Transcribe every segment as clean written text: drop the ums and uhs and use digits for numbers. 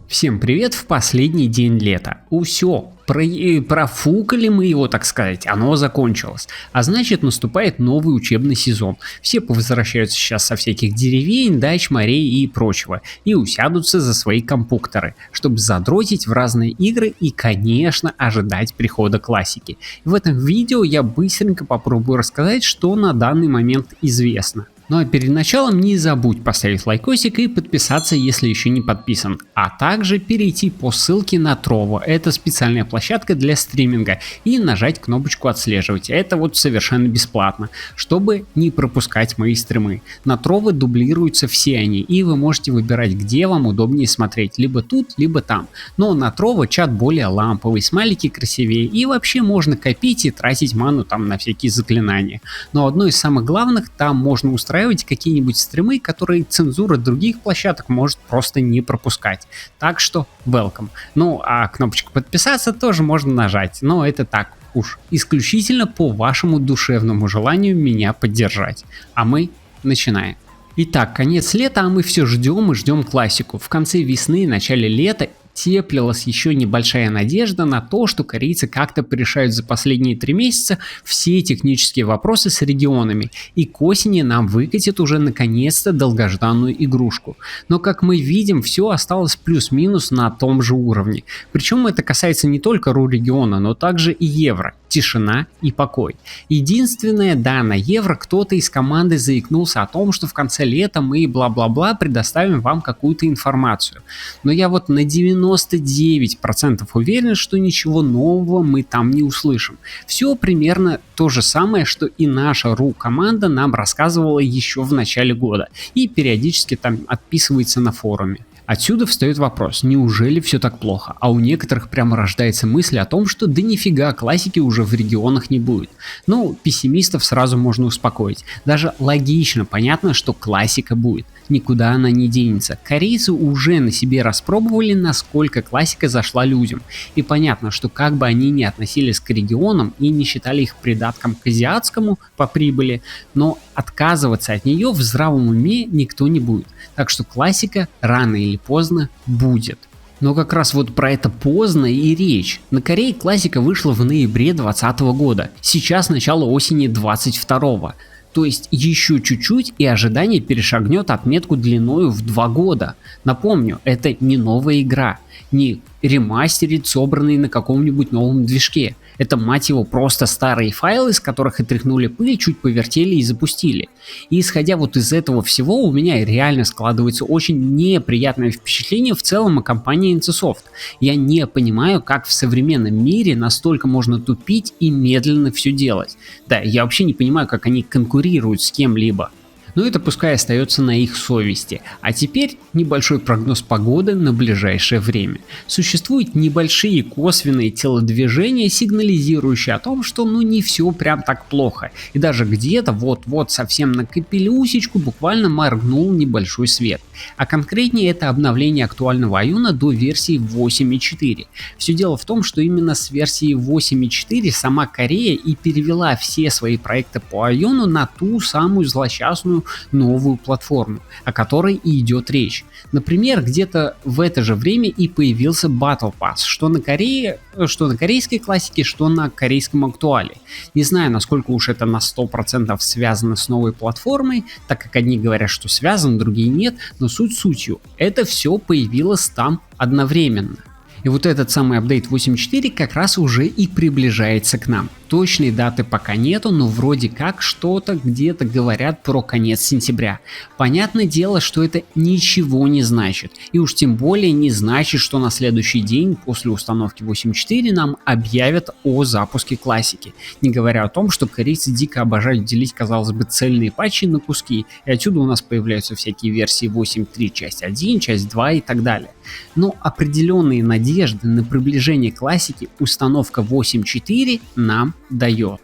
Всем привет в последний день лета. Усё, профукали мы его, так сказать, оно закончилось. А значит, наступает новый учебный сезон. Все повозвращаются сейчас со всяких деревень, дач, морей и прочего. И усядутся за свои компьютеры, чтобы задротить в разные игры и, конечно, ожидать прихода классики. В этом видео я быстренько попробую рассказать, что на данный момент известно. Ну а перед началом не забудь поставить лайкосик и подписаться, если еще не подписан. А также перейти по ссылке на Trovo, это специальная площадка для стриминга, и нажать кнопочку отслеживать. Это вот совершенно бесплатно, чтобы не пропускать мои стримы. На Trovo дублируются все они, и вы можете выбирать, где вам удобнее смотреть, либо тут, либо там. Но на Trovo чат более ламповый, смайлики красивее, и вообще можно копить и тратить ману там на всякие заклинания. Но одно из самых главных, там можно устраивать какие-нибудь стримы, которые цензура других площадок может просто не пропускать. Так что welcome. Ну а кнопочку подписаться тоже можно нажать, но это так уж исключительно по вашему душевному желанию меня поддержать. А мы начинаем. Итак, конец лета, а мы все ждем и ждем классику. В конце весны и начале лета теплилась еще небольшая надежда на то, что корейцы как-то порешают за последние 3 месяца все технические вопросы с регионами, и к осени нам выкатит уже наконец-то долгожданную игрушку. Но как мы видим, все осталось плюс-минус на том же уровне. Причем это касается не только ру-региона, но также и евро. Тишина и покой. Единственное, да, на евро кто-то из команды заикнулся о том, что в конце лета мы бла-бла-бла предоставим вам какую-то информацию. Но я вот на 99% уверен, что ничего нового мы там не услышим. Все примерно то же самое, что и наша ру-команда нам рассказывала еще в начале года и периодически там отписывается на форуме. Отсюда встает вопрос, неужели все так плохо? А у некоторых прямо рождается мысль о том, что да нифига классики уже в регионах не будет. Ну, пессимистов сразу можно успокоить. Даже логично понятно, что классика будет. Никуда она не денется. Корейцы уже на себе распробовали, насколько классика зашла людям. И понятно, что как бы они ни относились к регионам и не считали их придатком к азиатскому по прибыли, но отказываться от нее в здравом уме никто не будет. Так что классика рано или поздно будет. Но как раз вот про это поздно и речь. На Корее классика вышла в ноябре 2020 года. Сейчас начало осени 2022. То есть еще чуть-чуть и ожидание перешагнет отметку длиною в 2 года. Напомню, это не новая игра, не ремастерит, собранный на каком-нибудь новом движке. Это, мать его, просто старые файлы, из которых отряхнули пыль, чуть повертели и запустили. И исходя вот из этого всего, у меня реально складывается очень неприятное впечатление в целом о компании NCSoft. Я не понимаю, как в современном мире настолько можно тупить и медленно все делать. Да, я вообще не понимаю, как они конкурируют с кем-либо. Но это пускай остается на их совести. А теперь небольшой прогноз погоды на ближайшее время. Существуют небольшие косвенные телодвижения, сигнализирующие о том, что ну не все прям так плохо. И даже где-то вот-вот совсем на капелюсечку буквально моргнул небольшой свет. А конкретнее это обновление актуального Айона до версии 8.4. Все дело в том, что именно с версии 8.4 сама Корея и перевела все свои проекты по Айону на ту самую злосчастную новую платформу, о которой и идет речь. Например, где-то в это же время и появился Battle Pass, что на корейской классике, что на корейском актуале. Не знаю, насколько уж это на 100% связано с новой платформой, так как одни говорят, что связано, другие нет, но суть сутью. Это все появилось там одновременно. И вот этот самый апдейт 8.4 как раз уже и приближается к нам. Точной даты пока нету, но вроде как что-то где-то говорят про конец сентября. Понятное дело, что это ничего не значит. И уж тем более не значит, что на следующий день после установки 8.4 нам объявят о запуске классики. Не говоря о том, что корейцы дико обожают делить, казалось бы, цельные патчи на куски. И отсюда у нас появляются всякие версии 8.3, часть 1, часть 2 и так далее. Но определенные надежды на приближение классики установка 8.4 нам дает.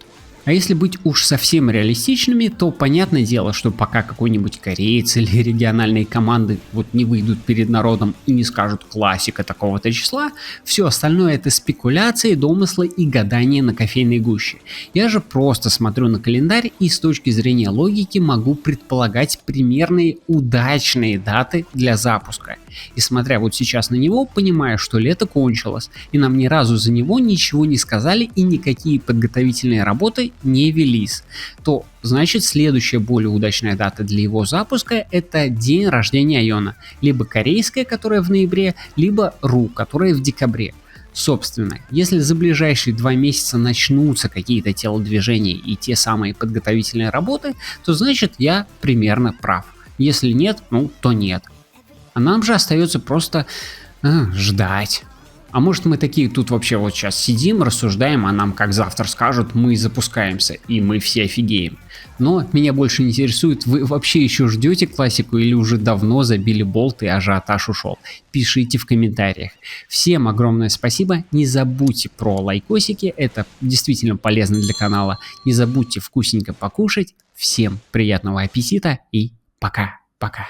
А если быть уж совсем реалистичными, то понятное дело, что пока какой-нибудь кореец или региональные команды вот не выйдут перед народом и не скажут классика такого-то числа, все остальное это спекуляции, домыслы и гадания на кофейной гуще. Я же просто смотрю на календарь и с точки зрения логики могу предполагать примерные удачные даты для запуска. И смотря вот сейчас на него, понимаю, что лето кончилось, и нам ни разу за него ничего не сказали и никакие подготовительные работы не велись, то значит следующая более удачная дата для его запуска это день рождения Айона, либо корейская, которая в ноябре, либо РУ, которая в декабре. Собственно, если за ближайшие 2 месяца начнутся какие-то телодвижения и те самые подготовительные работы, то значит я примерно прав. Если нет, ну то нет. А нам же остается просто ждать. А может мы такие тут вообще вот сейчас сидим, рассуждаем, а нам как завтра скажут, мы запускаемся, и мы все офигеем. Но меня больше интересует, вы вообще еще ждете классику или уже давно забили болт и ажиотаж ушел? Пишите в комментариях. Всем огромное спасибо, не забудьте про лайкосики, это действительно полезно для канала. Не забудьте вкусненько покушать, всем приятного аппетита и пока-пока.